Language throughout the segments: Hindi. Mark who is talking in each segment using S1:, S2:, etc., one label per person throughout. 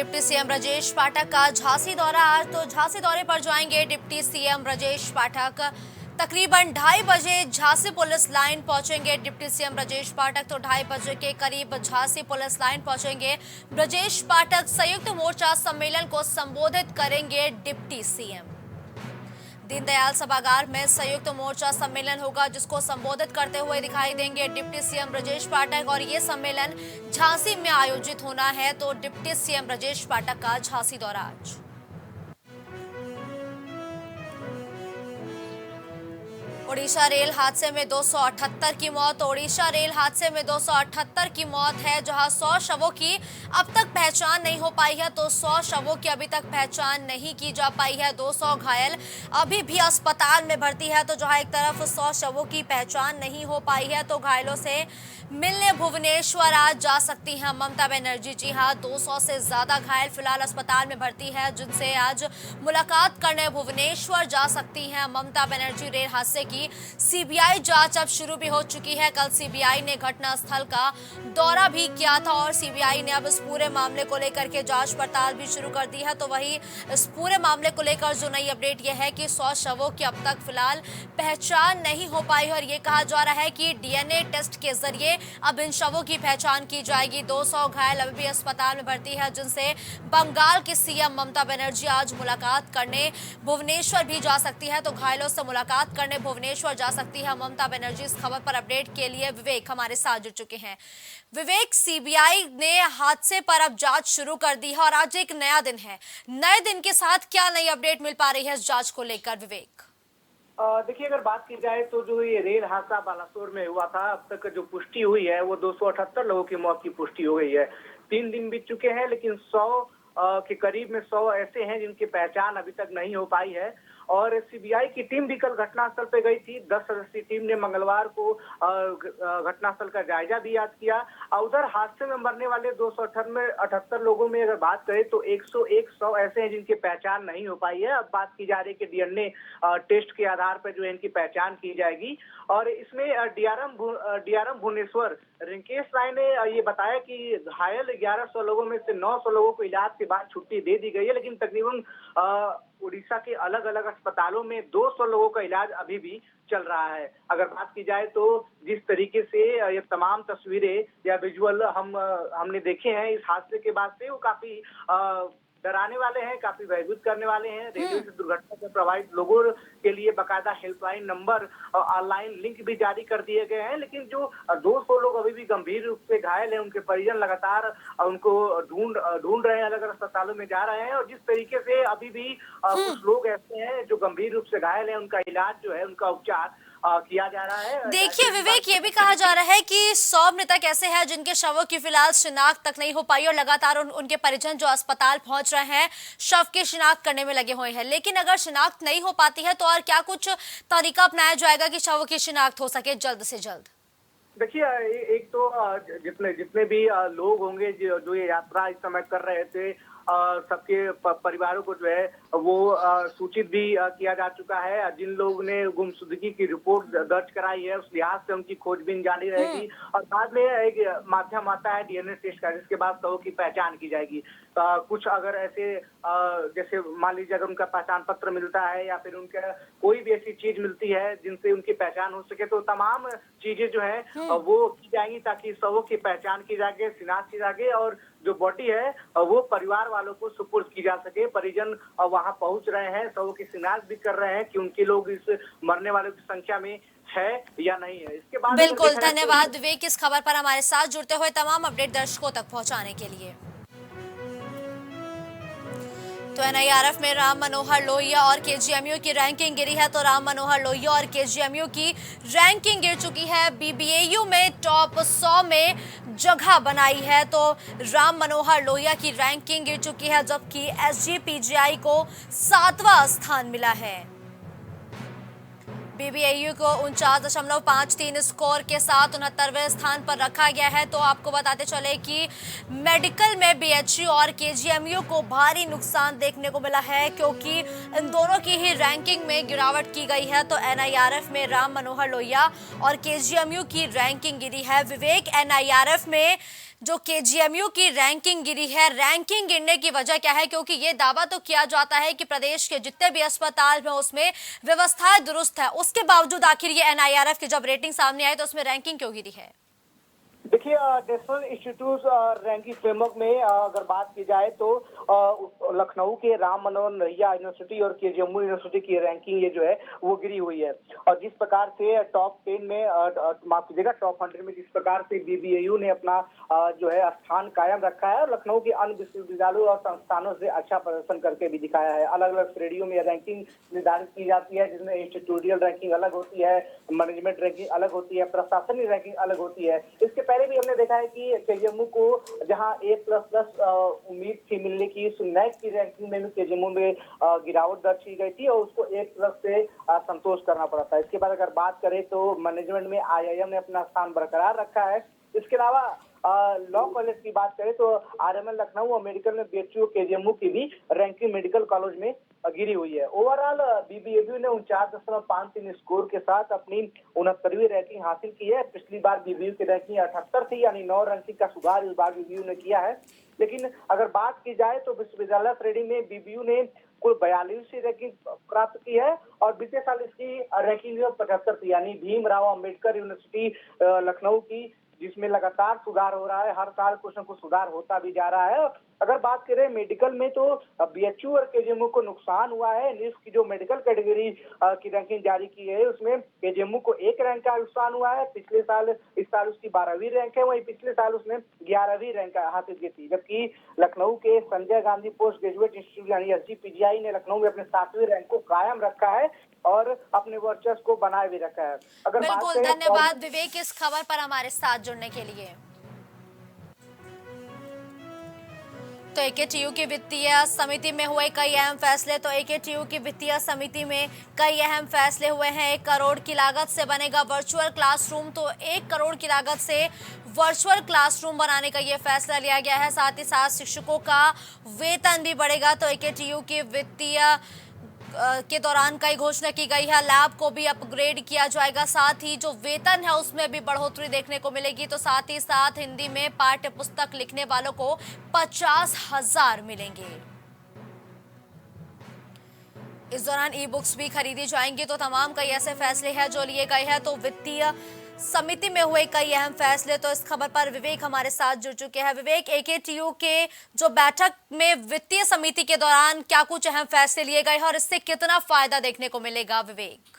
S1: डिप्टी सीएम ब्रजेश पाठक का झांसी दौरा। आज तो झांसी दौरे पर जाएंगे डिप्टी सीएम ब्रजेश पाठक। तकरीबन 2:30 बजे झांसी पुलिस लाइन पहुंचेंगे डिप्टी सीएम ब्रजेश पाठक। तो 2:30 बजे के करीब झांसी पुलिस लाइन पहुंचेंगे ब्रजेश पाठक। संयुक्त मोर्चा सम्मेलन को संबोधित करेंगे डिप्टी सीएम। दीनदयाल सभागार में संयुक्त मोर्चा सम्मेलन होगा, जिसको संबोधित करते हुए दिखाई देंगे डिप्टी सीएम ब्रजेश पाठक। और ये सम्मेलन झांसी में आयोजित होना है। तो डिप्टी सीएम ब्रजेश पाठक का झांसी दौरा आज। ओडिशा रेल हादसे में 278 की मौत। ओडिशा रेल हादसे में 278 की मौत है, जहां 100 शवों की अब तक पहचान नहीं हो पाई है। तो 100 शवों की अभी तक पहचान नहीं की जा पाई है। 200 घायल अभी भी अस्पताल में भर्ती है। तो जहां एक तरफ 100 शवों की पहचान नहीं हो पाई है, तो घायलों से मिलने भुवनेश्वर आज जा सकती हैं ममता बनर्जी। जी हां, 200 से ज्यादा घायल फिलहाल अस्पताल में भर्ती है, जिनसे आज मुलाकात करने भुवनेश्वर जा सकती हैं ममता बनर्जी। रेल हादसे की सीबीआई जांच अब शुरू भी हो चुकी है। कल सीबीआई ने घटनास्थल का दौरा भी किया था और सीबीआई ने अब इस पूरे मामले को लेकर के जांच पड़ताल भी शुरू कर दी है। तो वही इस पूरे मामले को लेकर जो नई अपडेट यह है कि 100 शवों की अब तक फिलहाल पहचान नहीं हो पाई और ये कहा जा रहा है कि डीएनए टेस्ट के जरिए अब इन शवों की पहचान की जाएगी। 200 घायल अभी भी अस्पताल में भर्ती है, जिनसे बंगाल की सीएम ममता बनर्जी आज मुलाकात करने भुवनेश्वर भी जा सकती है। तो घायलों से मुलाकात करने भुवनेश्वर जा सकती है ममता बनर्जी। इस खबर पर अपडेट के लिए विवेक हमारे साथ जुड़ चुके हैं। विवेक, सीबीआई ने हादसे पर अब जांच शुरू कर दी है और आज एक नया दिन है। नए दिन के साथ क्या नई अपडेट मिल पा रही है इस जांच को लेकर विवेक?
S2: देखिए, अगर बात की जाए तो जो ये रेल हादसा बालासोर में हुआ था, अब तक जो पुष्टि हुई है वो 278 लोगों की मौत की पुष्टि हो गई है। 3 दिन बीत चुके हैं, लेकिन 100 के करीब में 100 ऐसे हैं जिनकी पहचान अभी तक नहीं हो पाई है। और सीबीआई की टीम भी कल घटनास्थल पे गई थी। 10 सदस्यीय टीम ने मंगलवार को घटनास्थल का जायजा भी याद किया। उधर हादसे में मरने वाले 278 लोगों में अगर बात करें तो 100 ऐसे हैं जिनकी पहचान नहीं हो पाई है। अब बात की जा रही है कि डीएनए टेस्ट के आधार पर जो है इनकी पहचान की जाएगी। और इसमें डीआरएम भुवनेश्वर रिंकेश राय ने ये बताया कि घायल 1100 लोगों में से 900 लोगों को इलाज के बाद छुट्टी दे दी गई है, लेकिन तकरीबन उड़ीसा के अलग अलग अस्पतालों में 200 लोगों का इलाज अभी भी चल रहा है। अगर बात की जाए तो जिस तरीके से ये तमाम तस्वीरें या विजुअल हमने देखे हैं इस हादसे के बाद से, वो काफी डराने वाले हैं, काफी भयभीत करने वाले हैं। रेलवे से दुर्घटना से प्रभावित लोगों के लिए बाकायदा हेल्पलाइन नंबर और ऑनलाइन लिंक भी जारी कर दिए गए हैं। लेकिन जो 200 लोग अभी भी गंभीर रूप से घायल हैं, उनके परिजन लगातार उनको ढूंढ रहे हैं, अलग अलग अस्पतालों में जा रहे हैं। और जिस तरीके से अभी भी कुछ लोग ऐसे हैं जो गंभीर रूप से घायल हैं, उनका इलाज जो है, उनका उपचार किया जा रहा है।
S1: देखिए विवेक, ये भी कहा जा रहा है कि 100 मृतक ऐसे हैं जिनके शवों की फिलहाल शिनाख्त तक नहीं हो पाई और लगातार उनके परिजन जो अस्पताल पहुंच रहे हैं शव की शिनाख्त करने में लगे हुए हैं। लेकिन अगर शिनाख्त नहीं हो पाती है तो और क्या कुछ तरीका अपनाया जाएगा कि शवों की शिनाख्त हो सके जल्द से जल्द?
S2: देखिए, एक तो जितने भी लोग होंगे जो ये यात्रा इस समय कर रहे थे, सबके परिवारों को जो है वो सूचित भी किया जा चुका है। जिन लोगों ने गुमशुदगी की रिपोर्ट दर्ज कराई है, उस लिहाज से उनकी खोजबीन जारी रहेगी। और बाद में एक माध्यम आता है डीएनए टेस्ट का, जिसके बाद शवों की पहचान की जाएगी। कुछ अगर ऐसे जैसे मान लीजिए अगर उनका पहचान पत्र मिलता है या फिर उनका कोई भी ऐसी चीज मिलती है जिनसे उनकी पहचान हो सके, तो तमाम चीजें जो है वो की जाएंगी ताकि शवों की पहचान की जाए, शिनाख्त की जाए और जो बॉडी है वो परिवार वालों को सुपुर्द की जा सके। परिजन वहां पहुंच रहे हैं, शवों की शिनाख्त भी कर रहे हैं कि उनके लोग इस मरने वालों की संख्या में है या नहीं है। इसके बाद
S1: बिल्कुल, धन्यवाद विवेक इस खबर पर हमारे साथ जुड़ते हुए तमाम अपडेट दर्शकों तक पहुंचाने के लिए। तो एनआईआरएफ में राम मनोहर लोहिया और केजीएमयू की रैंकिंग गिरी है। तो राम मनोहर लोहिया और केजीएमयू की रैंकिंग गिर चुकी है। बीबीएयू में टॉप 100 में जगह बनाई है। तो राम मनोहर लोहिया की रैंकिंग गिर चुकी है, जबकि एसजीपीजीआई को 7वां स्थान मिला है। बीबीएयू को 49.53 स्कोर के साथ 69वें स्थान पर रखा गया है। तो आपको बताते चले कि मेडिकल में बीएचयू और केजीएमयू को भारी नुकसान देखने को मिला है, क्योंकि इन दोनों की ही रैंकिंग में गिरावट की गई है। तो एनआईआरएफ में राम मनोहर लोहिया और केजीएमयू की रैंकिंग गिरी है। विवेक, एनआईआरएफ में जो केजीएमयू की रैंकिंग गिरी है, रैंकिंग गिरने की वजह क्या है? क्योंकि ये दावा तो किया जाता है कि प्रदेश के जितने भी अस्पताल हैं उसमें व्यवस्थाएं दुरुस्त है, उसके बावजूद आखिर ये एनआईआरएफ की जब रेटिंग सामने आई तो उसमें रैंकिंग क्यों गिरी है?
S2: देखिए, नेशनल इंस्टीट्यूट रैंकिंग फ्रेमवर्क में अगर बात की जाए तो लखनऊ के राम मनोहर लोहिया यूनिवर्सिटी और केजीएमयू यूनिवर्सिटी की रैंकिंग ये जो है वो गिरी हुई है। और जिस प्रकार से टॉप 10 में माफ कीजिएगा टॉप 100 में जिस प्रकार से बीबीएयू ने अपना जो है स्थान कायम रखा है और लखनऊ के अन्य विश्वविद्यालयों और संस्थानों से अच्छा प्रदर्शन करके भी दिखाया है। अलग अलग श्रेणियों में रैंकिंग निर्धारित की जाती है, जिसमें इंस्टीट्यूटियल रैंकिंग अलग होती है, मैनेजमेंट रैंकिंग अलग होती है, प्रशासनिक रैंकिंग अलग होती है। इसके पहले भी हमने देखा है कि केजीएमयू को जहां A++ उम्मीद थी मिलने की, नैक की रैंकिंग में भी केजीएमयू में गिरावट दर्ज की गई थी और उसको A+ से संतोष करना पड़ा था। इसके बाद अगर बात करें तो मैनेजमेंट में आईआईएम ने अपना स्थान बरकरार रखा है। इसके अलावा लॉ कॉलेज की बात करें तो आरएमएल लखनऊ और मेडिकल में बीएचयू केजीएमयू की भी रैंकिंग मेडिकल कॉलेज में गिरी हुई है। ओवरऑल बीबीएबीयू ने 49.53 स्कोर के साथ अपनी 69वीं रैंकिंग हासिल की है। पिछली बार बीबीयू की रैंकिंग 78 थी, यानी 9 रैंकिंग का सुधार इस बार बीबीयू ने किया है। लेकिन अगर बात की जाए तो विश्वविद्यालय श्रेणी में बीबीयू ने कुल 42वीं रैंकिंग प्राप्त की है और बीते साल इसकी रैंकिंग 75 थी, यानी भीमराव अंबेडकर यूनिवर्सिटी लखनऊ की, जिसमें लगातार सुधार हो रहा है। हर साल कुछ न कुछ सुधार होता भी जा रहा है। अगर बात करें मेडिकल में तो बीएचयू और केजीएमयू को नुकसान हुआ है। निफ्ट की जो मेडिकल कैटेगरी की रैंकिंग जारी की है उसमें केजीएमयू को 1 रैंक का नुकसान हुआ है। इस साल उसकी 12वीं रैंक है, वहीं पिछले साल उसने 11वीं रैंक हासिल की थी। जबकि लखनऊ के Sanjay Gandhi post graduate institute यानी एसजीपीजीआई ने लखनऊ में अपने 7वीं रैंक को कायम रखा है और अपने वर्चस्व को बनाए भी रखा है। अगर बात
S1: बिल्कुल,
S2: करें
S1: धन्यवाद विवेक इस खबर पर हमारे साथ जुड़ने के लिए। तो एकेटीयू की वित्तीय समिति में हुए कई अहम फैसले। तो एकेटीयू की वित्तीय समिति में कई अहम फैसले हुए हैं। 1 करोड़ की लागत से बनेगा वर्चुअल क्लासरूम। तो 1 करोड़ की लागत से वर्चुअल क्लासरूम बनाने का ये फैसला लिया गया है। साथ ही साथ शिक्षकों का वेतन भी बढ़ेगा। तो एकेटीयू की वित्तीय के दौरान कई घोषणा की गई है। लैब को भी अपग्रेड किया जाएगा, साथ ही जो वेतन है उसमें भी बढ़ोतरी देखने को मिलेगी। तो साथ ही साथ हिंदी में पाठ्य पुस्तक लिखने वालों को 50,000 मिलेंगे। इस दौरान ई बुक्स भी खरीदी जाएंगी। तो तमाम कई ऐसे फैसले हैं जो लिए गए हैं। तो वित्तीय समिति में हुए कई अहम फैसले। तो इस खबर पर विवेक हमारे साथ जुड़ चुके हैं। विवेक, एकेटीयू के जो बैठक में वित्तीय समिति के दौरान क्या कुछ अहम फैसले लिए गए हैं और इससे कितना फायदा देखने को मिलेगा? विवेक,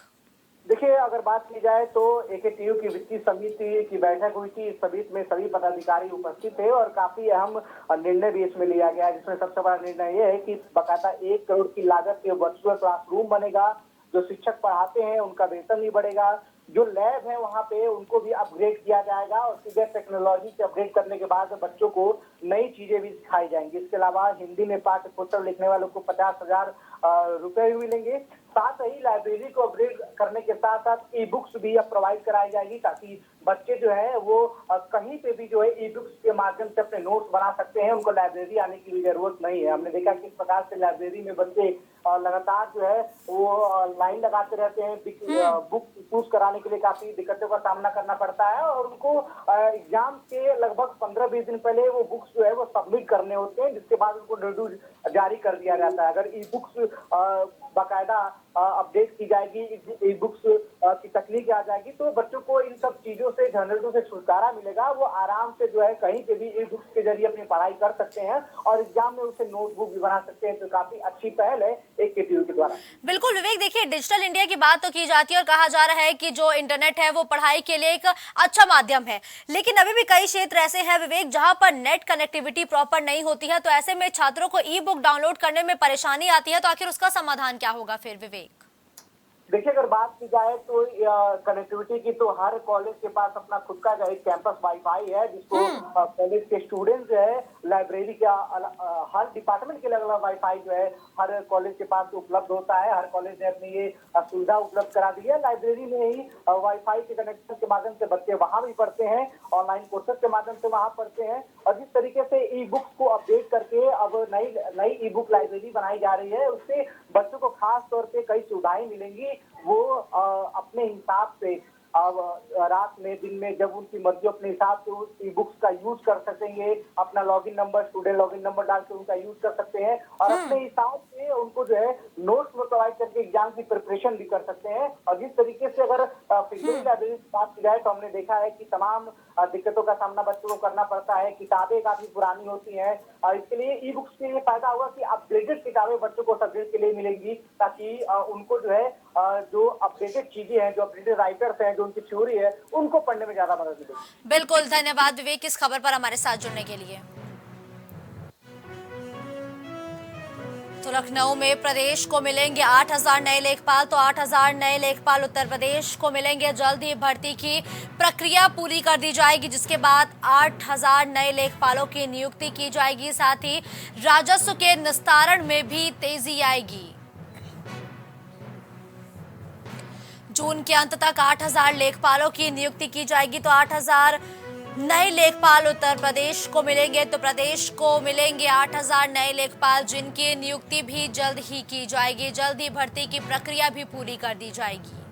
S2: देखिए, अगर बात की जाए तो एकेटीयू की वित्तीय समिति की बैठक हुई थी। इस समिति में सभी पदाधिकारी उपस्थित थे और काफी अहम निर्णय भी इसमें लिया गया, जिसमें सबसे बड़ा निर्णय ये है कि बकायदा 1 करोड़ की लागत के वर्चुअल क्लासरूम बनेगा। जो शिक्षक पढ़ाते हैं उनका वेतन भी बढ़ेगा। जो लैब है वहाँ पे उनको भी अपग्रेड किया जाएगा और सीधे टेक्नोलॉजी से अपग्रेड करने के बाद बच्चों को नई चीजें भी सिखाई जाएंगी। इसके अलावा हिंदी में पाठ्य पुस्तक लिखने वालों को 50,000 रुपए भी मिलेंगे। साथ ही लाइब्रेरी को अपग्रेड करने के साथ साथ ई बुक्स भी अब प्रोवाइड कराई जाएगी, ताकि बच्चे जो है वो कहीं पे भी जो है ई बुक्स के माध्यम से अपने नोट्स बना सकते हैं। उनको लाइब्रेरी आने की भी जरूरत नहीं है। हमने देखा किस प्रकार से लाइब्रेरी में बच्चे लगातार जो है वो लाइन लगाते रहते हैं। बुक चूज कराने के लिए काफी दिक्कतों का सामना करना पड़ता है और उनको एग्जाम के लगभग 15-20 दिन पहले वो बुक्स जो है वो सबमिट करने होते हैं, जिसके बाद उनको शेड्यूल जारी कर दिया जाता है। अगर ई बुक्स बाकायदा अपडेट की जाएगी, ई बुक्स की तकनीक आ जाएगी, तो बच्चों को इन सब चीजों से झंझटों से छुटकारा मिलेगा। वो आराम से जो है कहीं पे भी ई बुक्स के जरिए अपनी पढ़ाई कर सकते हैं और एग्जाम में उसे नोटबुक भी बना सकते हैं। तो काफी अच्छी पहल है एकेटीयू के द्वारा।
S1: बिल्कुल विवेक, देखिए डिजिटल इंडिया की बात तो की जाती है और कहा जा रहा है कि जो इंटरनेट है वो पढ़ाई के लिए एक अच्छा माध्यम है, लेकिन अभी भी कई क्षेत्र ऐसे हैं विवेक जहां पर नेट कनेक्टिविटी प्रॉपर नहीं होती है। तो ऐसे में छात्रों को ई बुक डाउनलोड करने में परेशानी आती है। तो आखिर उसका समाधान क्या होगा फिर विवेक?
S2: देखिए, अगर बात की जाए तो कनेक्टिविटी की, तो हर कॉलेज के पास अपना खुद का जो है कैंपस वाईफाई है, जिसको कॉलेज के स्टूडेंट जो है लाइब्रेरी का हर डिपार्टमेंट के अलग अलग वाईफाई जो है हर कॉलेज के पास उपलब्ध होता है। हर कॉलेज ने अपनी ये सुविधा उपलब्ध करा दी है। लाइब्रेरी में ही वाईफाई के कनेक्शन के माध्यम से बच्चे वहां भी पढ़ते हैं, ऑनलाइन कोर्सेज के माध्यम से वहां पढ़ते हैं। और जिस तरीके से ई बुक्स को अपडेट करके अब नई ई बुक लाइब्रेरी बनाई जा रही है, उससे बच्चों को खास तौर पे कई सुविधाएं मिलेंगी। वो अपने हिसाब से अब रात में दिन में जब उनकी मर्जी अपने हिसाब से उस ई बुक्स का यूज कर सकेंगे, अपना login number, student login number डाल के उनका यूज कर सकते हैं और अपने हिसाब से उनको जो है नोट्स में प्रोवाइड करके एग्जाम की प्रिपरेशन भी कर सकते हैं। और जिस तरीके से अगर फिजिकल लाइब्रेरी की बात की जाए तो हमने देखा है कि तमाम दिक्कतों का सामना बच्चों को करना पड़ता है, किताबें काफी पुरानी होती हैं और इसके लिए ई बुक्स के लिए फायदा होगा कि अपडेटेड किताबें बच्चों को सब्जेक्ट के लिए मिलेंगी, ताकि उनको जो है जो अपडेटेड चीजें हैं, जो अपडेटेड राइटर्स हैं, जो उनकी थ्योरी है, उनको पढ़ने में ज्यादा मदद मिलेगी।
S1: बिल्कुल, धन्यवाद विवेक इस खबर पर हमारे साथ जुड़ने के लिए। तो लखनऊ में प्रदेश को मिलेंगे 8,000 नए लेखपाल, तो 8,000 नए लेखपाल उत्तर प्रदेश को मिलेंगे। जल्द ही भर्ती की प्रक्रिया पूरी कर दी जाएगी, जिसके बाद 8,000 नए लेखपालों की नियुक्ति की जाएगी। साथ ही राजस्व के निस्तारण में भी तेजी आएगी। जून के अंत तक 8,000 लेखपालों की नियुक्ति की जाएगी। तो 8,000 नए लेखपाल उत्तर प्रदेश को मिलेंगे, तो प्रदेश को मिलेंगे 8,000 नए लेखपाल, जिनकी नियुक्ति भी जल्द ही की जाएगी। जल्द ही भर्ती की प्रक्रिया भी पूरी कर दी जाएगी।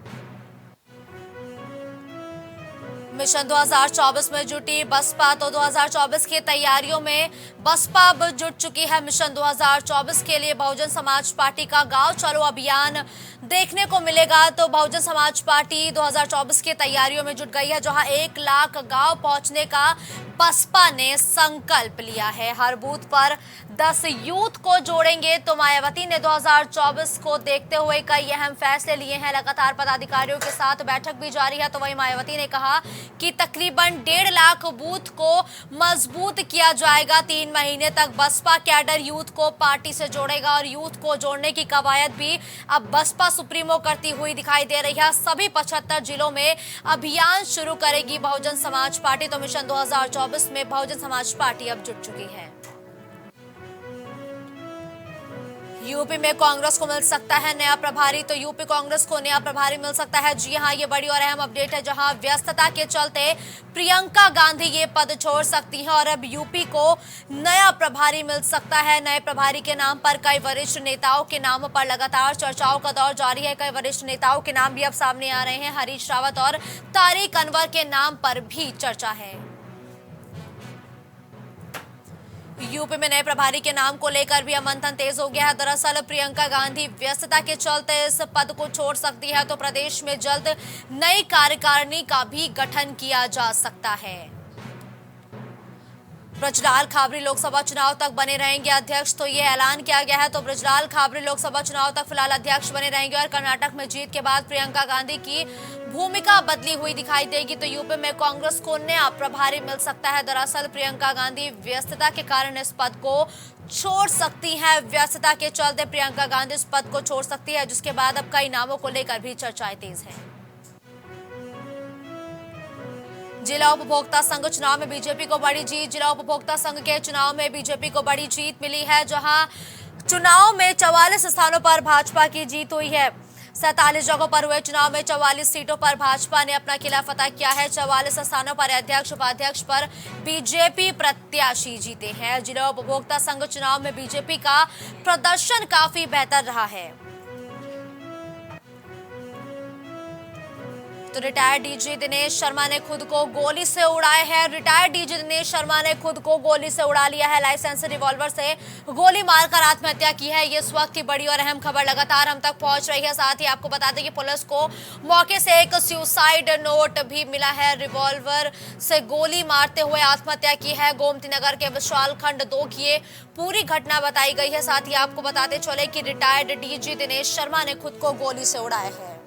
S1: मिशन 2024 में जुटी बसपा, तो 2024 की तैयारियों में बसपा अब जुट चुकी है। मिशन 2024 के लिए बहुजन समाज पार्टी का गांव चलो अभियान देखने को मिलेगा। तो बहुजन समाज पार्टी 2024 की तैयारियों में जुट गई है, जहां 1 लाख गांव पहुंचने का बसपा ने संकल्प लिया है। हर बूथ पर 10 यूथ को जोड़ेंगे। तो मायावती ने 2024 को देखते हुए कई अहम फैसले लिए हैं। लगातार पदाधिकारियों के साथ बैठक भी जारी है। तो वहीं मायावती ने कहा कि तकरीबन 1.5 लाख बूथ को मजबूत किया जाएगा। 3 महीने तक बसपा कैडर यूथ को पार्टी से जोड़ेगा और यूथ को जोड़ने की कवायद भी अब बसपा सुप्रीमो करती हुई दिखाई दे रही है। सभी 75 जिलों में अभियान शुरू करेगी बहुजन समाज पार्टी। तो मिशन 2024 में बहुजन समाज पार्टी अब जुट चुकी है। यूपी में कांग्रेस को मिल सकता है नया प्रभारी, तो यूपी कांग्रेस को नया प्रभारी मिल सकता है। जी हां, ये बड़ी और अहम अपडेट है, जहां व्यस्तता के चलते प्रियंका गांधी ये पद छोड़ सकती हैं और अब यूपी को नया प्रभारी मिल सकता है। नए प्रभारी के नाम पर कई वरिष्ठ नेताओं के नामों पर लगातार चर्चाओं का दौर जारी है। कई वरिष्ठ नेताओं के नाम भी अब सामने आ रहे हैं। हरीश रावत और तारिक अनवर के नाम पर भी चर्चा है। यूपी में नए प्रभारी के नाम को लेकर भी मंथन तेज हो गया है। दरअसल प्रियंका गांधी व्यस्तता के चलते इस पद को छोड़ सकती है, तो प्रदेश में जल्द नई कार्यकारिणी का भी गठन किया जा सकता है। ब्रजलाल खाबरी लोकसभा चुनाव तक बने रहेंगे अध्यक्ष, तो ये ऐलान किया गया है। तो ब्रजलाल खाबरी लोकसभा चुनाव तक फिलहाल अध्यक्ष बने रहेंगे और कर्नाटक में जीत के बाद प्रियंका गांधी की भूमिका बदली हुई दिखाई देगी। तो यूपी में कांग्रेस को नया प्रभारी मिल सकता है। दरअसल प्रियंका गांधी व्यस्तता के कारण इस पद को छोड़ सकती हैं। व्यस्तता के चलते प्रियंका गांधी इस पद को छोड़ सकती है, जिसके बाद अब कई नामों को लेकर भी चर्चाएं तेज हैं। जिला उपभोक्ता संघ चुनाव में बीजेपी को बड़ी जीत। जिला उपभोक्ता संघ के चुनाव में बीजेपी को बड़ी जीत मिली है, जहां चुनाव में 44 स्थानों पर भाजपा की जीत हुई है। 47 जगहों पर हुए चुनाव में 44 सीटों पर भाजपा ने अपना किला फतह किया है। 44 स्थानों पर अध्यक्ष उपाध्यक्ष पर बीजेपी प्रत्याशी जीते हैं। जिला उपभोक्ता संघ चुनाव में बीजेपी का प्रदर्शन काफी बेहतर रहा है। तो रिटायर्ड डीजी दिनेश शर्मा ने खुद को गोली से उड़ाया है। रिटायर्ड डीजी दिनेश शर्मा ने खुद को गोली से उड़ा लिया है। लाइसेंस रिवॉल्वर से गोली मारकर आत्महत्या की है। ये इस वक्त की बड़ी और अहम खबर लगातार हम तक पहुंच रही है। साथ ही आपको बता दें कि पुलिस को मौके से एक सुसाइड नोट भी मिला है। रिवॉल्वर से गोली मारते हुए आत्महत्या की है। गोमती नगर के विशाल खंड 2 की ये पूरी घटना बताई गई है। साथ ही आपको बताते चले कि रिटायर्ड डीजी दिनेश शर्मा ने खुद को गोली से उड़ाया है।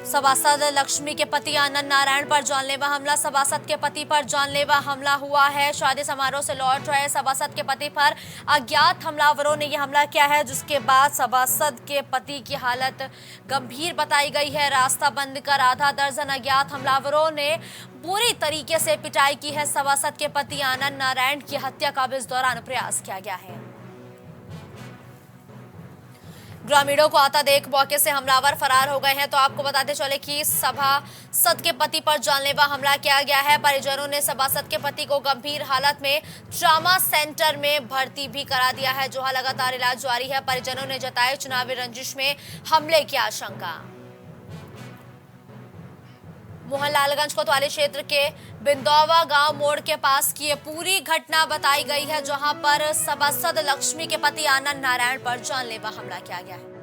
S1: सभासद लक्ष्मी के पति आनंद नारायण पर जानलेवा हमला। सभासद के पति पर जानलेवा हमला हुआ है। शादी समारोह से लौट रहे सभासद के पति पर अज्ञात हमलावरों ने यह हमला किया है, जिसके बाद सभासद के पति की हालत गंभीर बताई गई है। रास्ता बंद कर आधा दर्जन अज्ञात हमलावरों ने पूरी तरीके से पिटाई की है। सभासद के पति आनंद नारायण की हत्या का भी इस दौरान प्रयास किया गया है। ग्रामीणों को आता देख मौके से हमलावर फरार हो गए हैं। तो आपको बताते चले कि सभासद के पति पर जानलेवा हमला किया गया है। परिजनों ने सभासद के पति को गंभीर हालत में ट्रॉमा सेंटर में भर्ती भी करा दिया है, जहां लगातार इलाज जारी है। परिजनों ने जताई चुनावी रंजिश में हमले की आशंका। मोहनलालगंज कोतवाली क्षेत्र के बिंदौवा गांव मोड़ के पास की ये पूरी घटना बताई गई है, जहां पर सभासद लक्ष्मी के पति आनंद नारायण पर जानलेवा हमला किया गया है।